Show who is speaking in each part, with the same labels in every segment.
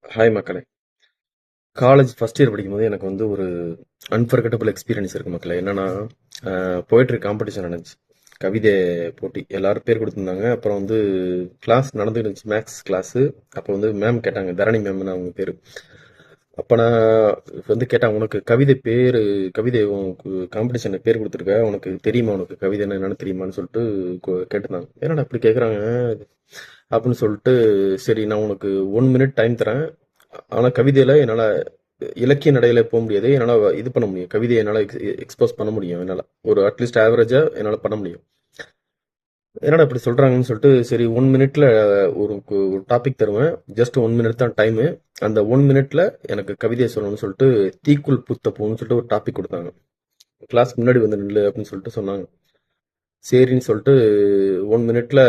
Speaker 1: Hi மக்களே. College first year படிக்கும்போது எனக்கு வந்து ஒரு அன்ஃபர்கட்டபிள் எக்ஸ்பீரியன்ஸ் இருக்கு மக்களே. என்னன்னா, போயிட்ரி காம்படிஷன் நடந்துச்சு. கவிதை போட்டி எல்லாரும் பேர் கொடுத்துருந்தாங்க. அப்புறம் வந்து கிளாஸ் நடந்துட்டு இருந்துச்சு, மேக்ஸ் கிளாஸு. அப்போ வந்து மேம் கேட்டாங்க, தரணி மேம்னு அவங்க பேர். அப்போ நான் வந்து கேட்டாங்க, உனக்கு கவிதை பேர், கவிதை உனக்கு காம்படிஷனில் பேர் கொடுத்துருக்க, உனக்கு தெரியுமா, உனக்கு கவிதை என்னன்னு தெரியுமான்னு சொல்லிட்டு கேட்டிருந்தாங்க. என்னடா இப்படி கேட்குறாங்க அப்படின்னு சொல்லிட்டு, சரி நான் உனக்கு 1 மினிட் டைம் தரேன். ஆனால் கவிதையில் என்னால் இலக்கிய நடையில போக முடியாது, என்னால் இது பண்ண முடியும், கவிதையை என்னால் எக்ஸ்போஸ் பண்ண முடியும், என்னால் ஒரு அட்லீஸ்ட் ஆவரேஜாக என்னால் பண்ண முடியும். என்னடா இப்படி சொல்கிறாங்கன்னு சொல்லிட்டு, சரி 1 மினிட்ல ஒரு டாபிக் தருவேன், ஜஸ்ட் 1 மினிட் தான் டைமு. அந்த 1 மினிட்ல எனக்கு கவிதையை சொல்லணும்னு சொல்லிட்டு தீக்குள் பூத்த பூன்னு சொல்லிட்டு ஒரு டாபிக் கொடுத்தாங்க. கிளாஸ் முன்னாடி வந்து நில்லு அப்படின்னு சொல்லிட்டு சொன்னாங்க. சரின்னு சொல்லிட்டு 1 மினிட்ல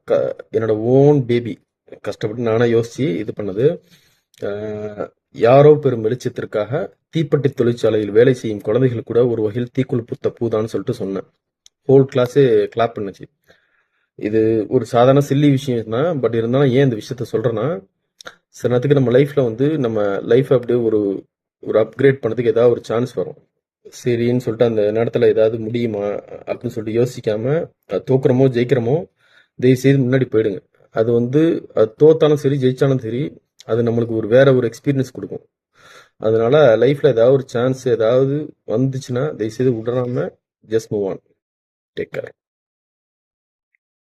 Speaker 1: க என்னோட ஓன் பேபி கஷ்டப்பட்டு நானே யோசிச்சு இது பண்ணது. அஹ், யாரோ பெரும் வெளிச்சத்திற்காக தீப்பெட்டி தொழிற்சாலையில் வேலை செய்யும் குழந்தைகள் கூட ஒரு வகையில் தீக்குள் புத்த பூதான்னு சொல்லிட்டு சொன்னேன். ஹோல் கிளாஸே கிளாப் பண்ணுச்சு. இது ஒரு சாதாரண சில்லி விஷயம் தான், பட் இருந்தாலும் ஏன் இந்த விஷயத்த சொல்றேன்னா, சில நேரத்துக்கு நம்ம லைஃப்ல வந்து நம்ம லைஃப் அப்படியே ஒரு ஒரு அப்கிரேட் பண்ணதுக்கு ஏதாவது ஒரு சான்ஸ் வரும். சரின்னு சொல்லிட்டு அந்த நேரத்துல ஏதாவது முடியுமா அப்படின்னு சொல்லிட்டு யோசிக்காம, தோக்குறமோ ஜெயிக்கிறோமோ தயவு செய்து முன்னாடி போயிடுங்க. அது வந்து அது தோத்தாலும் சரி ஜெயிச்சாலும் சரி, அது நம்மளுக்கு ஒரு வேற ஒரு எக்ஸ்பீரியன்ஸ் கொடுக்கும். அதனால லைஃப்ல ஏதாவது ஒரு சான்ஸ் ஏதாவது வந்துச்சுன்னா தயவு செய்து விடறாம just move on. Take care.